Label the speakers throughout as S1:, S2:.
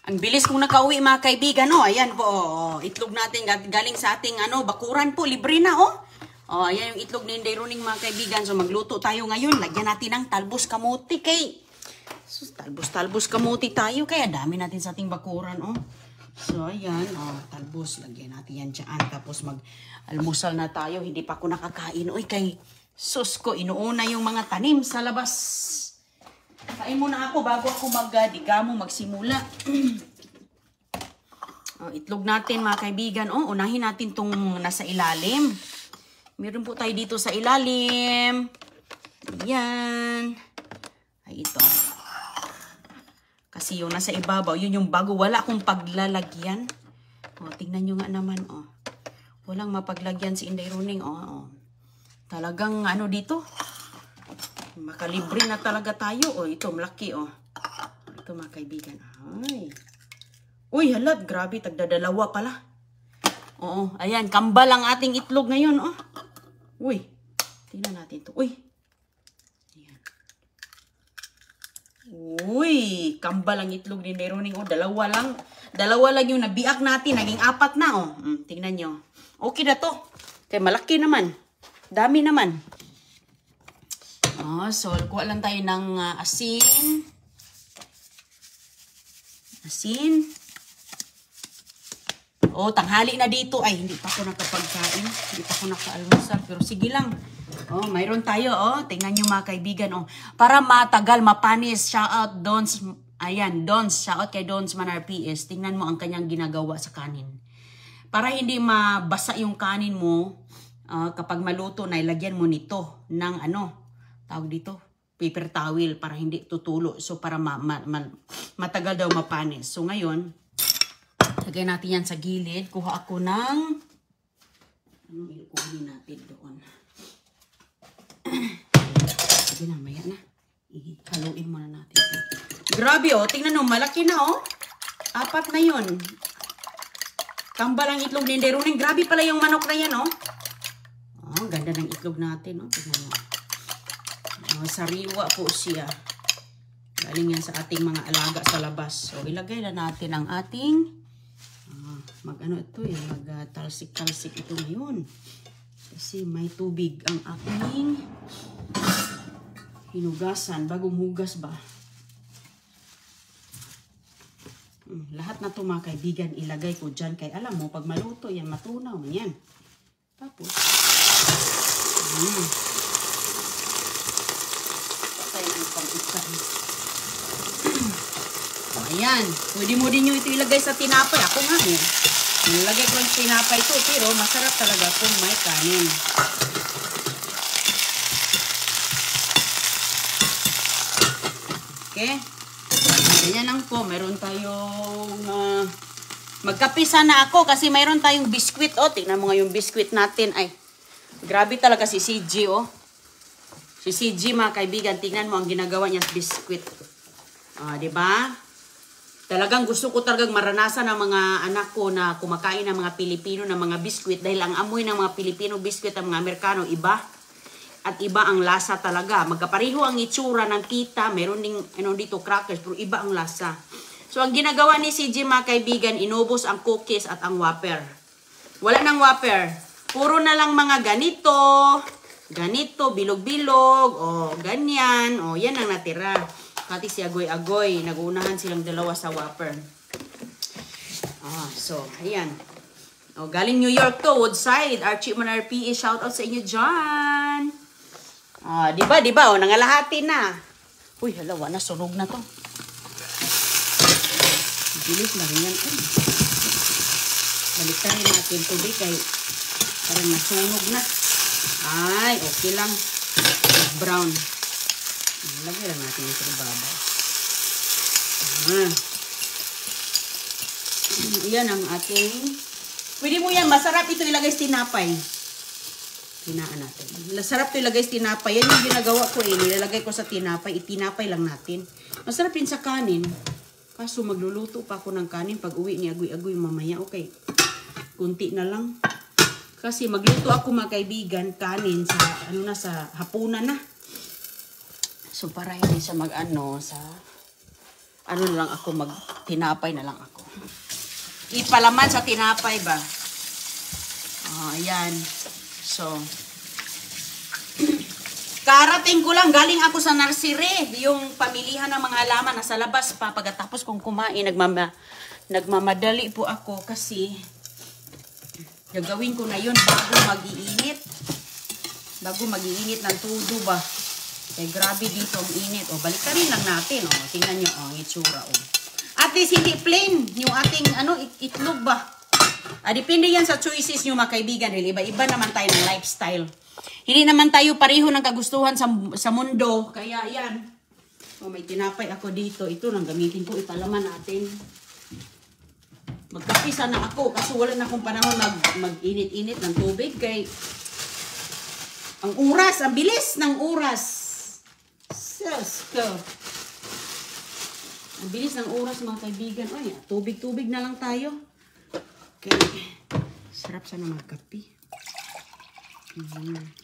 S1: Ang bilis kong nakauwi mga kaibigan, oh. Ayan po, oh. Itlog natin galing sa ating bakuran po, libre na, oh. Oh, ayan yung itlog ni Inday Roning mga kaibigan. So magluto tayo ngayon. Lagyan natin ng talbos kamuti kay. So, talbos kamuti tayo kaya dami natin sa ating bakuran, oh. So ayan, oh, talbos lagyan natin yan diyan. Tapos mag-almusal na tayo. Hindi pa ako nakakain. Oy, kay sus ko, inuuna yung mga tanim sa labas. Kain muna ako bago ako magsimula. Oh, itlog natin mga kaibigan. Oh, unahin natin tong nasa ilalim. Meron po tayo dito sa ilalim. Ayan. Ay, ito. Kasi yung nasa ibabaw, yun yung bago. Wala akong paglalagyan. Oh, tingnan nyo nga naman. Oh. Walang mapaglagyan si Inday Roning. Oh, oh. Talagang dito. Makalibre na talaga tayo. Oh, ito, malaki, oh. Ito, mga kaibigan. Ay. Uy, halat. Grabe, tagdadalawa pala. Oo, ayan. Kambal ang ating itlog ngayon, oh. Uy. Tingnan natin ito. Uy. Ayan. Uy. Kambal ang itlog ni Roning, oh. Dalawa lang yung nabiak natin. Naging 4 na, oh. Tingnan nyo. Okay na to. Kaya malaki naman. Dami naman. Oh, so, kuha lang tayo ng asin. Asin. Oh, tanghali na dito. Ay, hindi pa ako nakapagkain. Hindi pa ako nakaalmusal. Pero sige lang. Oh, mayroon tayo. Oh, tingnan nyo mga kaibigan. Oh, para matagal, mapanis. Shout out, Dons. Ayan, Dons. Shout out kay Dons Manar PS. Tingnan mo ang kanyang ginagawa sa kanin. Para hindi mabasa yung kanin mo, kapag maluto na, ilagyan mo nito ng tawag dito, paper towel para hindi tutulo. So, para matagal daw mapanis. So, ngayon, lagay natin yan sa gilid. Kuha ako ng, ilukuhin natin doon. Sige na, maya na. Haluin muna natin. Grabe, oh. Tingnan mo, malaki na, oh. 4 na yun. Kambal ang itlog ni Inday Roning. Grabe pala yung manok na yan, oh. Oh, ganda ng itlog natin, oh. Tingnan mo. Oh, sariwa po siya. Galing yan sa ating mga alaga sa labas. So, ilagay na natin ang ating mag-talsik-talsik ito ngayon. Kasi may tubig ang aking hinugasan. Bagong hugas ba? Lahat na ito mga kaibigan, ilagay ko dyan. Kaya alam mo, pag maluto yan, matunaw man yan. Tapos, ayan, pwede mo din nyo ito ilagay sa tinapay. Ako nga nilagay ko lang sa tinapay ito, pero masarap talaga kung may kanin. Okay? Ganyan lang po. Meron tayong magkape sana ako kasi mayroon tayong biskwit. Oh, tingnan mo nga yung biskwit natin. Ay, grabe talaga si CG, oh. Si CG, mga kaibigan, tingnan mo ang ginagawa niya sa biskwit. Diba? Talagang gusto ko talagang maranasan ng mga anak ko na kumakain ng mga Pilipino ng mga biskwit dahil ang amoy ng mga Pilipino biskwit ng mga Amerikano iba. At iba ang lasa talaga. Magkapareho ang itsura ng kita. Meron ding dito crackers pero iba ang lasa. So ang ginagawa ni CG, mga kaibigan, inubos ang cookies at ang whopper. Wala nang whopper. Puro na lang mga ganito, bilog-bilog, o ganyan, o yan ang natira. Pati si Agoy-Agoy, nag-uunahan silang dalawa sa whopper. So, ayan. O, galing New York to, Woodside. Archie Manar PE, shout out sa inyo dyan. Diba, o, nangalahati na. Uy, halawa na, sunog na to. Bilis na rin yan. Balikan natin tubig kay parang nasunog na. Ay, okay lang. Brown. Lagyan lang natin yung sa ibabaw. Yan ang ating... Pwede mo yan. Masarap ito ilagay sa tinapay. Hinaan natin. Masarap ito ilagay sa tinapay. Yan yung ginagawa ko nilalagay ko sa tinapay. Itinapay lang natin. Masarap din sa kanin. Kaso magluluto pa ako ng kanin pag uwi ni Agoy-Agoy mamaya. Okay. Kunti na lang. Kasi magluto ako, mga kaibigan, kanin sa sa hapunan na. So para hindi siya sa ano na lang ako, tinapay na lang ako. Ipalaman sa tinapay ba? Ayan. So, karating ko lang, galing ako sa nursery. Yung pamilihan ng mga halaman, nasa labas pa. Pagkatapos kong kumain, nagmamadali po ako kasi gagawin ko na yun bago mag-iinit. Bago mag-iinit ng tudo ba. Eh, grabe dito ang init. O, baliktarin lang natin. O, tingnan nyo, ang itsura. O. At least, hindi plain yung ating, itlog ba? Depende yan sa choices nyo, mga kaibigan. Iba-iba naman tayo ng lifestyle. Hindi naman tayo pareho ng kagustuhan sa mundo. Kaya, yan. O, may tinapay ako dito. Ito lang gamitin ko. Ipalaman natin. Magkapisa na ako kasi wala na akong panahon mag-init-init ng tubig. Kaya, ang oras, ang bilis ng oras. Ang bilis ng oras, mga kaibigan. O, yan. Tubig-tubig na lang tayo. Okay. Sarap sana magkape.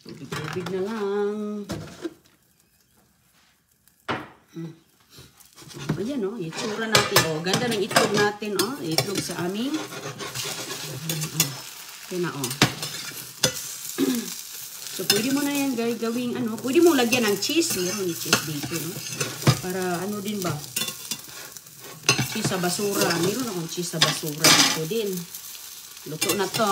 S1: Tubig-tubig na lang. Ayan o, itsura natin. O, ganda ng itlog natin o. Itlog sa aming. Yan na o. So, pwede mo na yan gawing pwede mo lagyan ng cheese. Meron yung cheese dito, no? Para din ba? Cheese sa basura. Meron akong cheese sa basura dito din. Luto na to.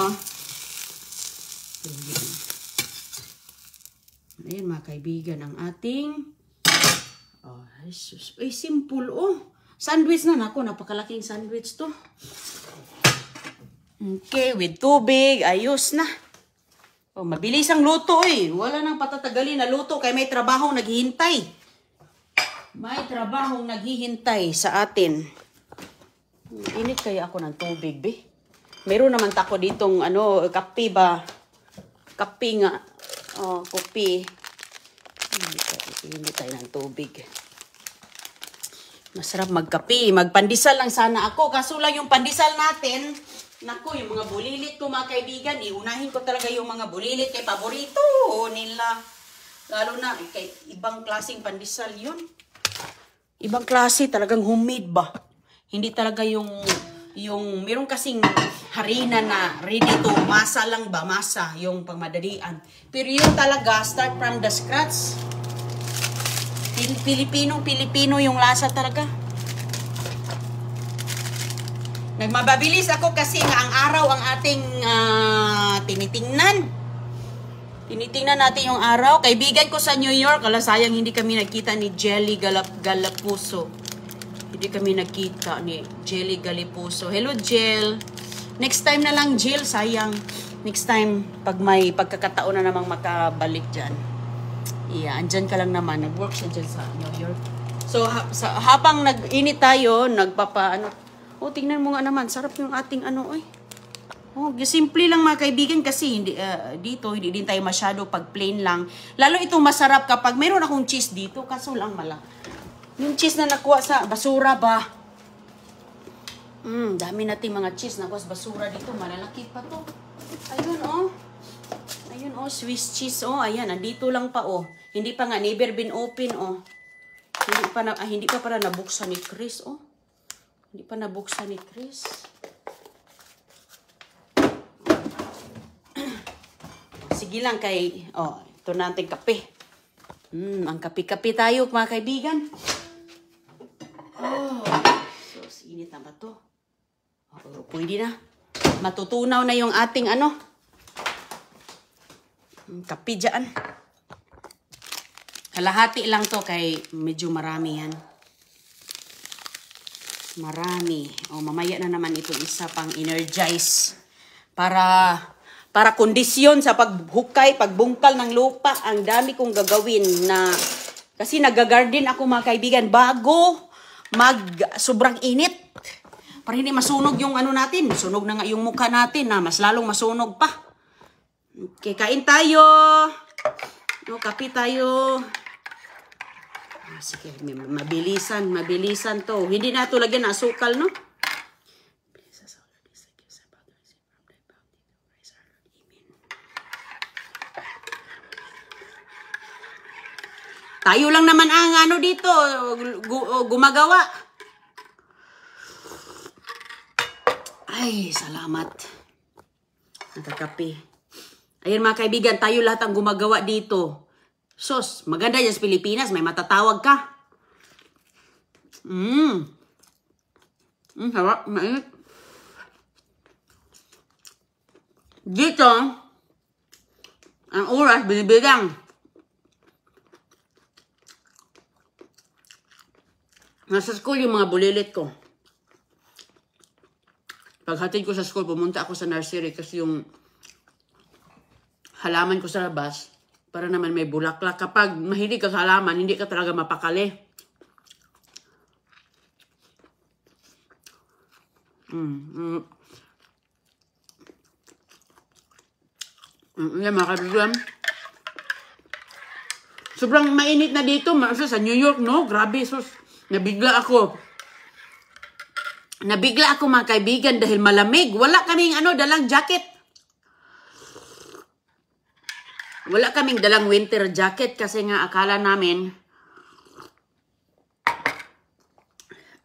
S1: Ayan mga kaibigan, ang ating ay simple sandwich na ako, napakalaking sandwich to. Okay, with tubig, ayos na. Mabilis ang luto wala nang patatagalin na luto kaya may trabahong naghihintay. May trabahong naghihintay sa atin. Init kaya ako ng tubig, be. Meron naman tako ditong kape ba? Kape nga. Kopi. Hindi tayo ng tubig. Masarap magkape. Magpandesal lang sana ako. Kaso lang yung pandesal natin, naku, yung mga bulilit ko mga kaibigan, iunahin ko talaga yung mga bulilit kay paborito nila. Lalo na, kay ibang klaseng pandesal yun. Ibang klase, talagang homemade ba? Hindi talaga yung meron kasing harina na ready to, masa lang ba? Masa, yung pangmadalian. Pero yun talaga, start from the scratch. Pilipino yung lasa talaga. Nagmababilis ako kasi nga ang araw ang ating tinitingnan. Tinitingnan natin yung araw. Kaibigan ko sa New York, sayang hindi kami nagkita ni Jelly Galapuso. Hindi kami nagkita ni Jelly Galapuso. Hello, Jel. Next time na lang, Jill. Sayang. Next time, pag may pagkakataon na namang makabalik dyan. Yeah, andyan ka lang naman. Nag-work siya dyan sa New York. So, habang nag-init tayo, tingnan mo nga naman. Sarap yung ating simple lang mga kaibigan kasi dito, hindi din tayo masyado pag plain lang. Lalo itong masarap kapag mayroon akong cheese dito. Kaso lang yung cheese na nakuha sa basura ba? Dami nating mga cheese na nakuha sa basura dito. Malalaki pa to. Ayun Ayun Swiss cheese ayan, nandito lang pa Hindi pa nga never been open Hindi pa para nabuksan ni Chris Hindi pa nabuksan ni Chris. Sige lang ito natin kape. Ang kape-kape tayo mga kaibigan. So, init na ba to? Pwede na. Matutunaw na yung ating kape dyan. Kalahati lang to kay medyo marami yan. Marami. Mamaya na naman itong isa pang energize. Para kondisyon sa paghukay, pagbungkal ng lupa. Ang dami kong gagawin kasi nag-garden ako mga kaibigan bago sobrang init. Para hindi masunog yung natin. Sunog na nga yung mukha natin na mas lalong masunog pa. Okay, kain tayo. Kape tayo. Sige, mabilisan to. Hindi na ito lagyan ng asukal, no? Tayo lang naman ang dito, gumagawa. Ay, salamat. Nakakape. Ayan mga kaibigan, tayo lahat ang gumagawa dito. Sos, maganda yan sa Pilipinas. May matatawag ka. Harap. Mainit. Dito, ang oras, binibilang. Nasa school yung mga bulilit ko. Paghatid ko sa school, pumunta ako sa nursery kasi yung halaman ko sa labas, para naman may bulaklak. Kapag mahilig ka sa halaman, hindi ka talaga mapakali. Yan mga kaibigan. Sobrang mainit na dito. Sa New York, no? Grabe, sus. Nabigla ako mga kaibigan dahil malamig. Wala kaming dalang jacket. Wala kaming dalang winter jacket kasi nga akala namin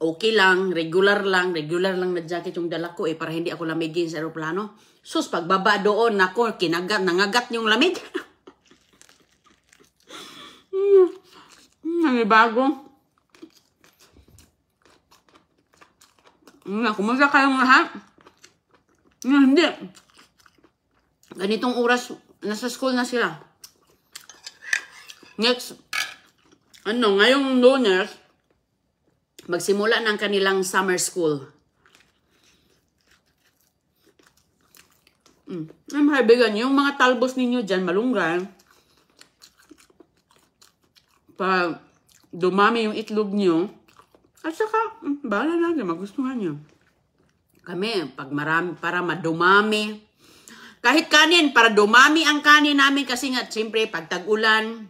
S1: okay lang, regular lang na jacket yung dala ko para hindi ako lamigin sa aeroplano. Sus, pagbaba doon ako, nangagat yung lamig. Nanibago. Kumusta kayong lahat? Hindi. Ganitong oras, nasa school na sila. Next, ngayong Lunes, magsimula ng kanilang summer school. Kaibigan, yung mga talbos ninyo dyan, malunggay, pa dumami yung itlog nyo, at saka, bahala natin, magustuhan nyo. Kami, para madumami. Kahit kanin, para dumami ang kanin namin kasi nga, siyempre, pag tag-ulan,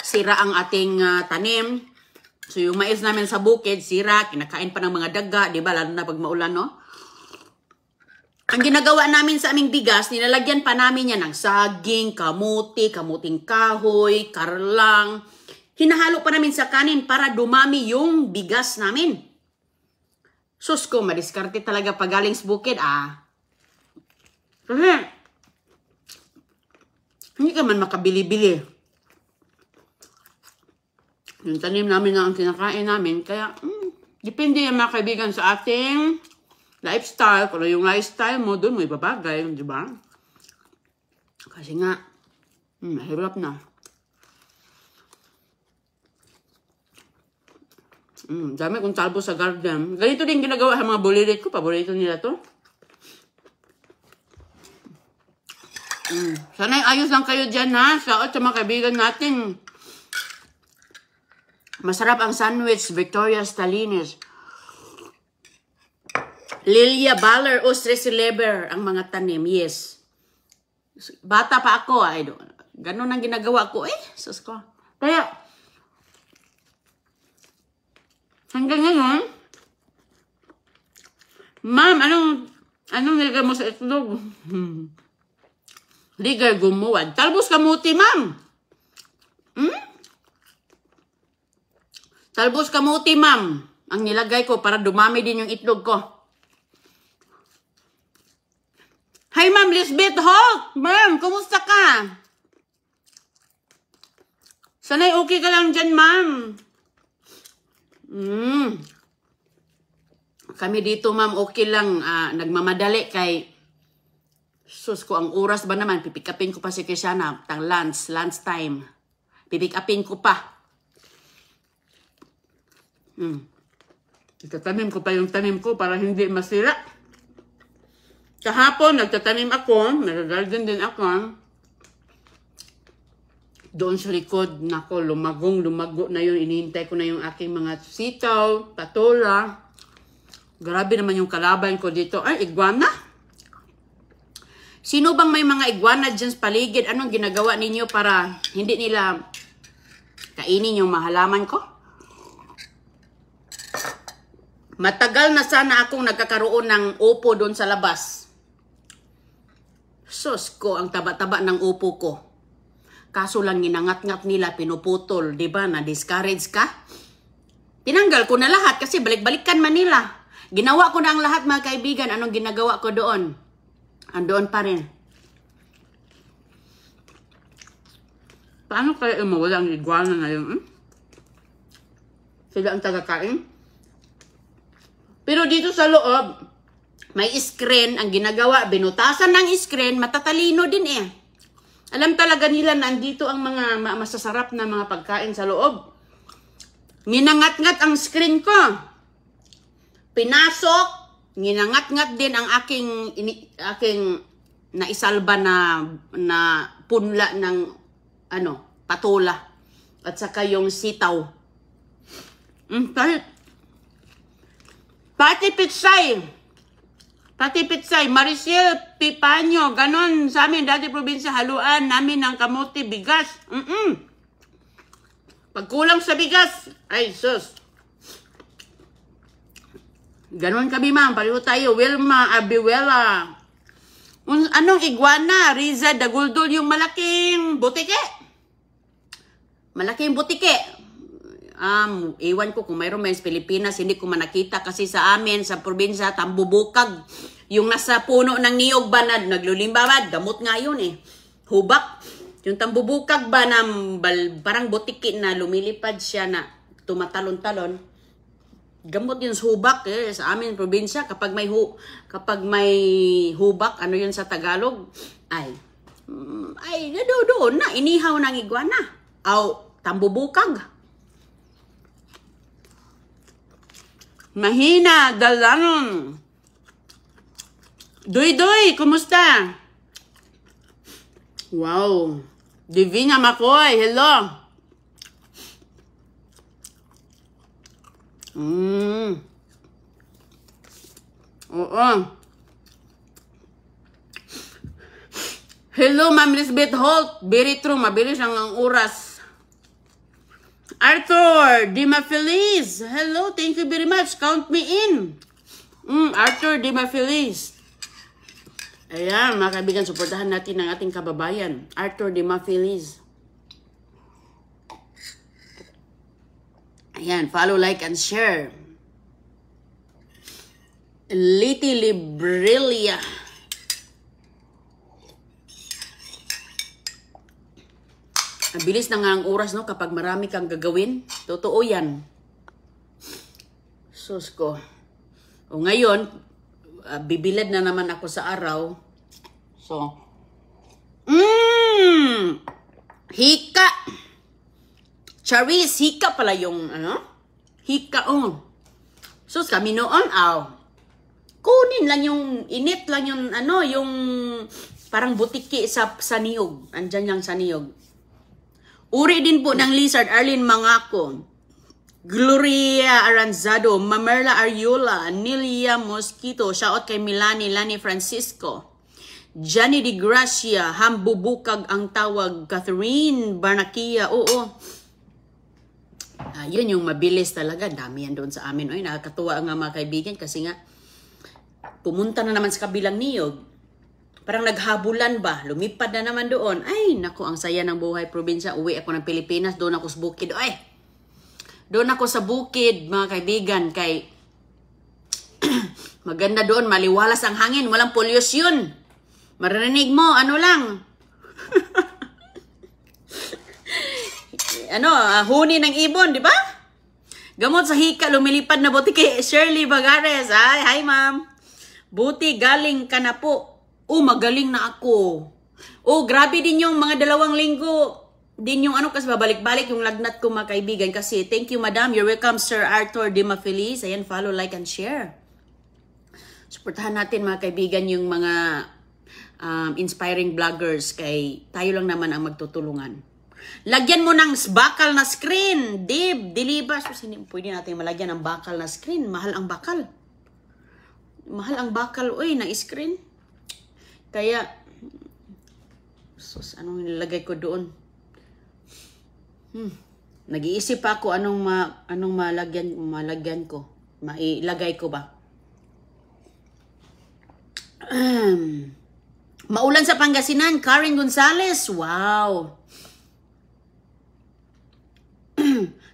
S1: sira ang ating tanim. So, yung mais namin sa bukid, sira, kinakain pa ng mga daga, di ba? Lalo na pag maulan, no? Ang ginagawa namin sa aming bigas, nilalagyan pa namin yan ng saging, kamuting kahoy, karlang. Hinahalo pa namin sa kanin para dumami yung bigas namin. Sus ko, madiskarte talaga pag galing sa bukid, Kasi, hindi ka man makabili-bili. Yung tanim namin na ang kinakain namin, kaya, depende yan mga kaibigan sa ating lifestyle. Kung yung lifestyle mo, doon mo ibabagay, di ba? Kasi nga, mahirap na. Dami kong talbos sa garden. Ganito din ginagawa sa mga bulilit ko. Paborito nila to. Sana ayos lang kayo dyan, ha? Sa mga kaibigan natin. Masarap ang sandwich. Victoria Stalinis. Lilia Baller o Stressy Leber ang mga tanim. Yes. Bata pa ako. Ganun ang ginagawa ko. Sus ko. Kaya, hanggang ngayon, Ma'am, anong nilagay mo sa itlog? Ligay gumuwad. Talbos kamuti, ma'am. Talbos kamuti, ma'am. Ang nilagay ko para dumami din yung itlog ko. Hi, Ma'am Lisbeth Hawk. Ma'am, kumusta ka? Sana'y okay ka lang dyan, ma'am. Kami dito, ma'am, okay lang. Nagmamadali kay sus ko, ang oras ba naman, pipikapin ko pa si Krishana, lunch time. Pipikapin ko pa. Itatanim ko pa yung tanim ko para hindi masira. Kahapon, nagtatanim ako, nag-garden din ako. Doon sa likod, nako, lumago na yun. Inihintay ko na yung aking mga sitaw, patola. Grabe naman yung kalaban ko dito. Ay, iguana? Sino bang may mga iguana dyan sa paligid? Anong ginagawa ninyo para hindi nila kainin yung mahalaman ko? Matagal na sana akong nagkakaroon ng upo doon sa labas. Sus ko, ang taba-taba ng upo ko. Kaso lang ginangat-ngat nila, pinuputol, di ba? Na-discourage ka? Tinanggal ko na lahat kasi balik-balikan man nila. Ginawa ko na ang lahat mga kaibigan. Anong ginagawa ko doon? Andoon pa rin. Paano kaya mawala ang iguana ngayon? Sila ang tagakain? Pero dito sa loob, may screen. Ang ginagawa, binutasan ng screen, matatalino din eh. Alam talaga nila na andito ang mga masasarap na mga pagkain sa loob. Ninangat-ngat ang screen ko. Pinasok, ninangat-ngat din ang aking naisalba na punla ng patula. At saka yung sitaw. Pati pitsay, Maricel, pipanyo, ganon sa amin, dati probinsya, haluan namin ng kamote, bigas. Pag kulang sa bigas, ay sus. Ganon kami ma'am, pareho tayo, Wilma, Abiwela. Anong iguana? Riza, Daguldol, yung malaking butike. Malaking butike. Iwan ko kung mayroon sa Pilipinas, hindi ko manakita kasi sa amin, sa probinsya, tambubukag. Yung nasa puno ng niyog ba na naglulimbabad, gamot nga yun eh. Hubak. Yung tambubukag ba na parang butiki na lumilipad siya na tumatalon-talon. Gamot yun sa hubak eh. Sa amin, probinsya, kapag may hubak, ano yun sa Tagalog? Ay, doon na, inihaw ng iguana. Tambubukag. Mahina, dalanon. Doy, kumusta? Wow. Divina Makoy, hello. Oo. Hello, Ma'am Lisbeth Holt. Very true, mabilis ang oras. Arthur Dima Feliz. Hello, thank you very much. Count me in. Arthur Dima Feliz. Ayan, mga kaibigan, suportahan natin ang ating kababayan. Arthur Dima Feliz. Ayan, follow, like, and share. Liti Librilia. Ang bilis na nga ang oras, no? Kapag marami kang gagawin. Totoo yan. Sus ko. O ngayon, bibilad na naman ako sa araw. So, hika. Charis, hika pala yung, hika, Sus, kami noon, kunin lang yung, init lang yung, yung parang butiki sa niyog. Andyan lang sa niyog. Uri din po ng Lizard, Arlene Mangako, Gloria Aranzado, Mamerla Ariola, Nilia Mosquito, shoutout kay Milani, Lani Francisco, Johnny Di Gracia, Hambubukag ang tawag, Catherine Barnaquia, oo. Yun yung mabilis talaga, dami yan doon sa amin. Ay, nakakatuwa nga mga kaibigan kasi nga, pumunta na naman sa kabilang niyog. Parang naghabulan ba? Lumipad na naman doon. Ay, naku, ang saya ng buhay probinsya. Uwi ako ng Pilipinas. Doon ako sa bukid. Ay, doon ako sa bukid, mga kaibigan. Kay maganda doon. Maliwalas ang hangin. Walang polusyon. Marinig mo, ano lang. Huni ng ibon, di ba? Gamot sa hika, lumilipad na buti kay Shirley Bagares. Ay, hi ma'am. Buti, galing ka na po. Magaling na ako. Grabe din yung mga 2 linggo. Din yung kasi babalik-balik yung lagnat ko mga kaibigan. Kasi thank you madam. You're welcome Sir Arthur Dima Feliz. Ayan, follow, like, and share. Suportahan natin mga kaibigan yung mga inspiring vloggers. Kay tayo lang naman ang magtutulungan. Lagyan mo ng bakal na screen. Dilibas. Kasi pwede natin malagyan ng bakal na screen. Mahal ang bakal. Mahal ang bakal. Na screen. Kaya, sus, anong nilagay ko doon? Nag-iisip ako anong malagyan ko. Mailagay ko ba? Maulan sa Pangasinan, Karen Gonzalez. Wow.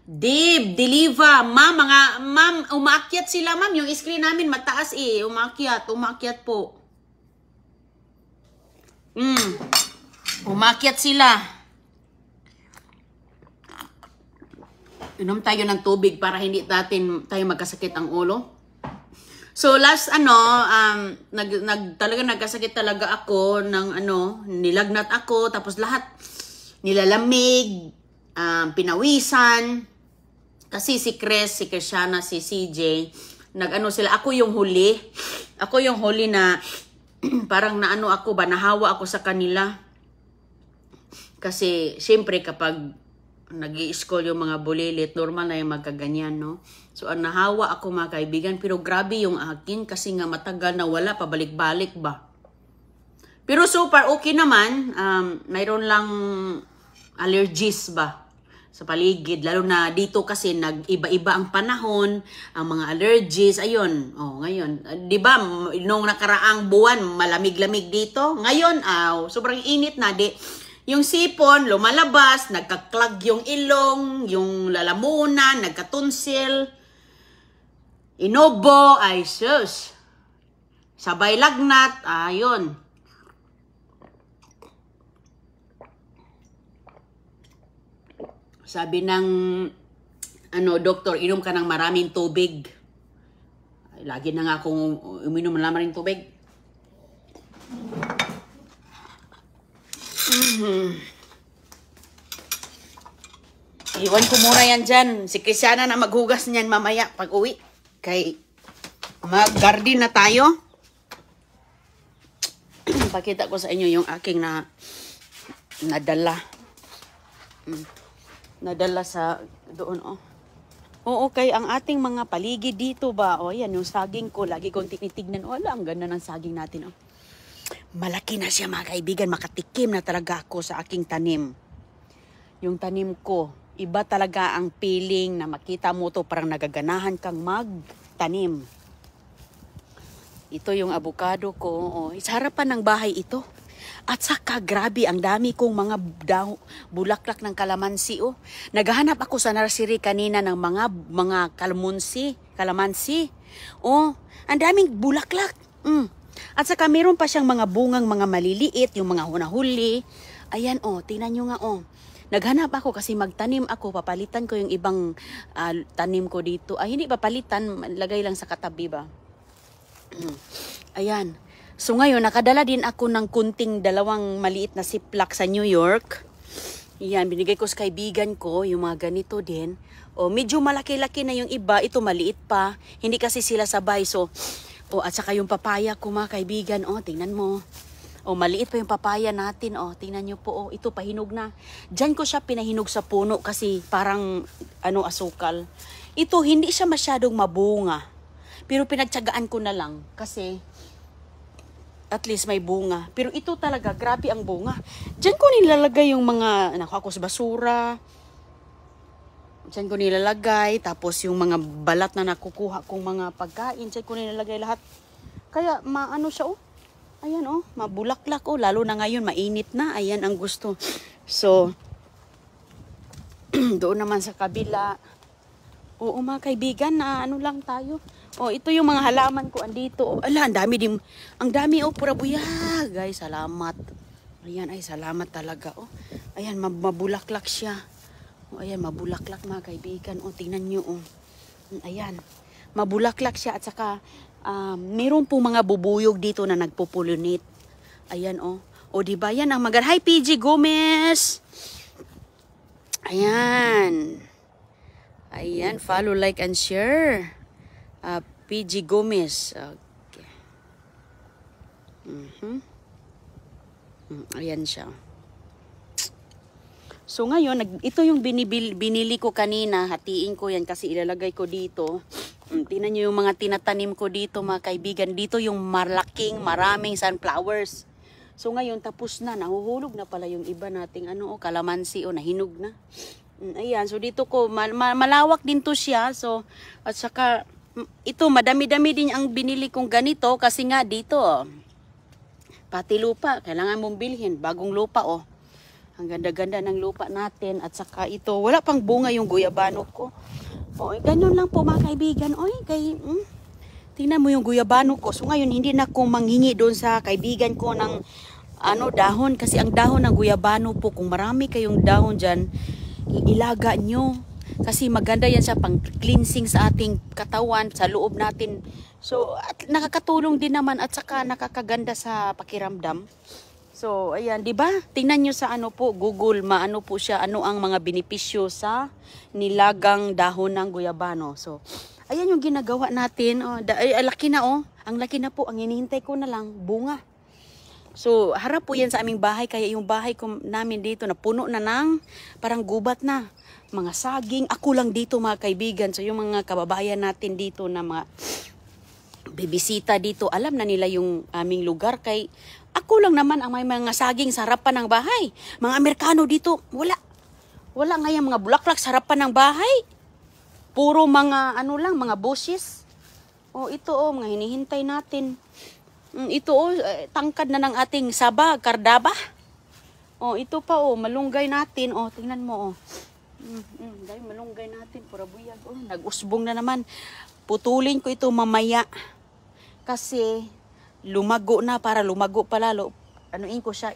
S1: Deliva. Ma'am, umaakyat sila, ma'am. Yung screen namin mataas eh. Umaakyat po. Umaakyat sila. Inom tayo ng tubig para hindi tayo magkasakit ang ulo. So last talaga nagkasakit talaga ako ng nilagnat ako, tapos lahat nilalamig, pinawisan. Kasi si Cristiana, si CJ, sila, ako yung huli na parang nahawa ako sa kanila. Kasi syempre kapag nag-i-school yung mga bulilit, normal na yung magkaganyan, no? So, nahawa ako mga kaibigan, pero grabe yung akin kasi nga matagal na wala, pabalik-balik ba. Pero so far, okay naman. Mayroon lang allergies ba sa paligid, lalo na dito kasi nag-iba-iba ang panahon, ang mga allergies, ayun. Ngayon, 'di ba, nung nakaraang buwan malamig-lamig dito, ngayon sobrang init na yung sipon lumalabas, nagka-clog yung ilong, yung lalamunan, nagka-tonsil, inobo, ay sus. Sabay lagnat, ayun. Sabi ng doktor, inom ka ng maraming tubig. Ay, lagi na nga akong uminom ng maraming tubig. Iwan ko muna yan dyan. Si Cristiana na maghugas niyan mamaya pag uwi. Kay mag-garden na tayo. Pakita ko sa inyo yung aking nadala sa doon, Oo, kay ang ating mga paligid dito ba, yan yung saging ko, lagi kong tinitignan. Wala, ang ganda ng saging natin, Malaki na siya mga kaibigan, makatikim na talaga ako sa aking tanim. Yung tanim ko, iba talaga ang feeling na makita mo to, parang nagaganahan kang magtanim. Ito yung avocado ko, sa harapan ng bahay ito. At saka grabe, ang dami kong mga bulaklak ng kalamansi, Naghahanap ako sa nursery kanina ng mga kalamansi. Ang daming bulaklak. At saka meron pa siyang mga bungang mga maliliit, yung mga hunahuli. Ayan, tingnan nyo nga, Naghanap ako kasi magtanim ako, papalitan ko yung ibang tanim ko dito. Hindi papalitan, lagay lang sa katabi ba. Ayan. So ngayon, nakadala din ako ng kunting 2 maliit na Ziploc sa New York. Yan, binigay ko sa kaibigan ko, yung mga ganito din. Medyo malaki-laki na yung iba, ito maliit pa. Hindi kasi sila sabay, so... at saka yung papaya ko mga kaibigan, tingnan mo. Maliit pa yung papaya natin, tingnan nyo po, ito pahinog na. Diyan ko siya pinahinog sa puno kasi parang, asukal. Ito, hindi siya masyadong mabunga. Pero pinagtyagaan ko na lang kasi at least may bunga. Pero ito talaga, grabe ang bunga. Diyan ko nilalagay yung mga, nakuha ko sa basura. Diyan ko nilalagay. Tapos yung mga balat na nakukuha kong mga pagkain, diyan ko nilalagay lahat. Kaya maano siya, Ayan, mabulaklak, Lalo na ngayon, mainit na. Ayan ang gusto. So, doon naman sa kabila. Mga kaibigan, na lang tayo. Ito yung mga halaman ko andito. Ang dami din. Ang dami, pura buya. Guys, salamat. Ayan, salamat talaga, Ayan, mabulaklak siya. Ayan, mabulaklak mga kaibigan. Tingnan nyo, Ayan, mabulaklak siya. At saka, meron po mga bubuyog dito na nagpupulunit. Ayan, diba? Yan ang Hi, PG Gomez! Ayan. Ayan, follow, like, and share. PG Gomez. Okay. Ayan siya. So ngayon, ito yung binili ko kanina. Hatiin ko yan kasi ilalagay ko dito. Tingnan nyo yung mga tinatanim ko dito mga kaibigan. Dito yung maraming sunflowers. So ngayon, tapos na. Nahuhulog na pala yung iba nating kalamansi nahinog na. Ayan, so dito ko, malawak din to siya. So, at saka, ito, madami-dami din ang binili kong ganito kasi nga dito, pati lupa, kailangan mong bilhin, bagong lupa, Ang ganda-ganda ng lupa natin. At saka ito, wala pang bunga yung guyabano ko. O, ganun lang po mga kaibigan. Oy, tingnan mo yung guyabano ko. So ngayon, hindi na ako manghingi doon sa kaibigan ko ng dahon. Kasi ang dahon ng guyabano po, kung marami kayong dahon dyan, ilaga nyo. Kasi maganda yan sa pang-cleansing sa ating katawan, sa loob natin. So, at nakakatulong din naman at saka nakakaganda sa pakiramdam. So, ayan, 'di ba? Tingnan niyo sa Google, maano po siya, ano ang mga benepisyo sa nilagang dahon ng guyabano. So, ayan yung ginagawa natin. Oh, laki na oh. Ang laki na po, ang hinihintay ko na lang bunga. So, harap po 'yan sa aming bahay, kaya yung bahay ko namin dito na puno na ng parang gubat na. Mga saging, ako lang dito mga kaibigan. So, yung mga kababayan natin dito na mga bibisita dito, alam na nila yung aming lugar kay ako lang naman ang may mga saging sa harapan ng bahay. Mga Amerikano dito, wala. Wala nga yung mga bulaklak sa harapan ng bahay. Puro mga mga bushes. Oh, ito mga hinihintay natin. Ito tangkad na ng ating saba, kardaba. Oh, ito pa malunggay natin. Oh, tingnan mo dahil malunggay natin, pura buyag. Oh, nag-usbong na naman. Putulin ko ito mamaya. Kasi lumago na, para lumago pa lalo. Anuin ko siya,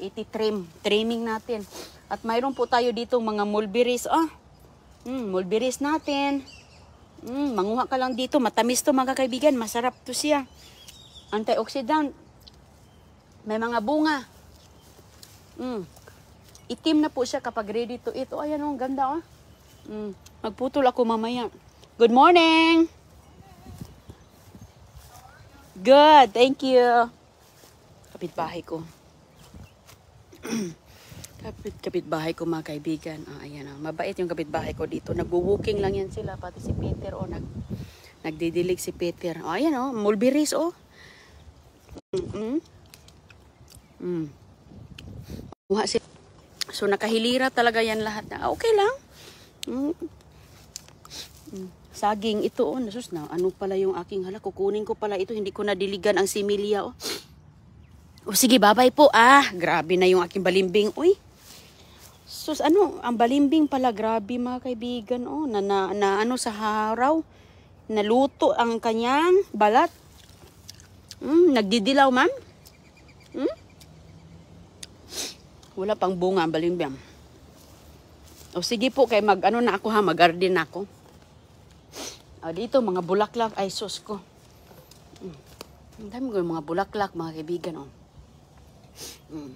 S1: trimming natin. At mayroon po tayo dito mga mulberries. Mulberries natin. Manguha ka lang dito. Matamis to mga kaibigan. Masarap to siya. Antioxidant. May mga bunga. Itim na po siya kapag ready to eat. Ayan ang ganda Magputol ako mamaya. Good morning! Good, thank you. Kapitbahay ko. Kapitbahay ko mga kaibigan. Ayan mabait yung kapitbahay ko dito. Nagwo-walking lang yan sila. Pati si Peter nagdidilig si Peter. Ayan mulberries So nakahilira talaga yan lahat. Okay lang. Saging ito nasus na. Ano pala yung aking kukunin ko pala ito. Hindi ko nadiligan ang similya sige, bye-bye po. Grabe na yung aking balimbing. Uy. Sus, ang balimbing pala, grabe mga kaibigan. Na sa haraw. Naluto ang kanyang balat. Nagdidilaw, ma'am. Wala pang bunga ang balimbing. Sige po, kay na ako mag-garden ako. Dito, mga bulaklak. Ay, sus ko. Ang dami ko yung mga bulaklak, mga kaibigan.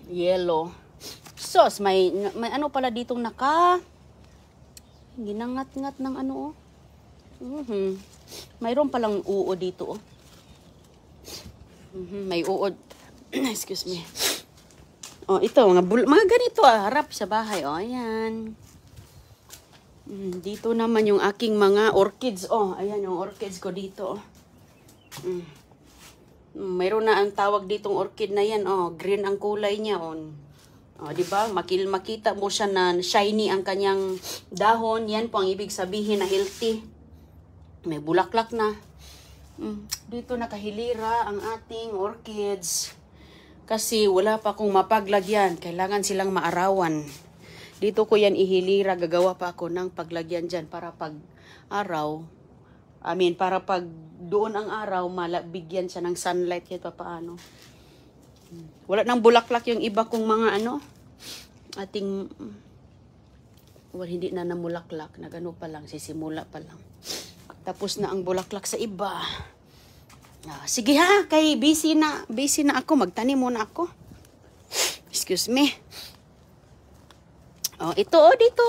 S1: Yellow. Sus, may pala ditong ginangat-ngat ng Mayroon palang uod dito. May uod. Excuse me. Ito, mga ganito harap sa bahay. Ayan. Dito naman yung aking mga orchids. Ayan yung orchids ko dito. Mayroon na ang tawag ditong orchid na yan. Green ang kulay niya. Diba? Makita mo siya na shiny ang kanyang dahon. Yan po ang ibig sabihin na healthy. May bulaklak na. Dito nakahilira ang ating orchids. Kasi wala pa akong mapaglagyan. Kailangan silang maarawan. Dito ko yan ihilira, gagawa pa ako ng paglagyan dyan para pag araw, para pag doon ang araw, bigyan siya ng sunlight kahit paano. Wala nang bulaklak yung iba kong mga hindi na namulaklak, pa lang, sisimula pa lang. Tapos na ang bulaklak sa iba. Sige kay busy na ako, magtanim muna ako. Excuse me. Ito dito.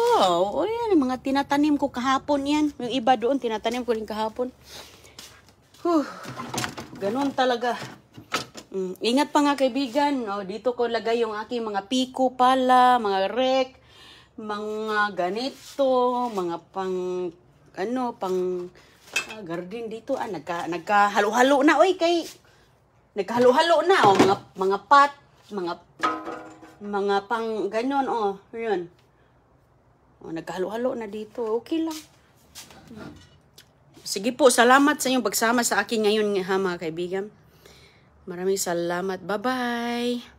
S1: Yan, mga tinatanim ko kahapon yan. Yung iba doon, tinatanim ko rin kahapon. Ganun talaga. Ingat pa nga kaibigan. Dito ko lagay yung aking mga piko pala, mga rek, mga ganito, mga pang garden dito. Nagkahalo-halo na. Nagkahalo-halo na. Mga pot, mga pang ganyan. Yun. Nagkahalo-halo na dito. Okay lang. Sige po, salamat sa inyong pagsama sa akin ngayon mga kaibigan. Maraming salamat. Bye-bye.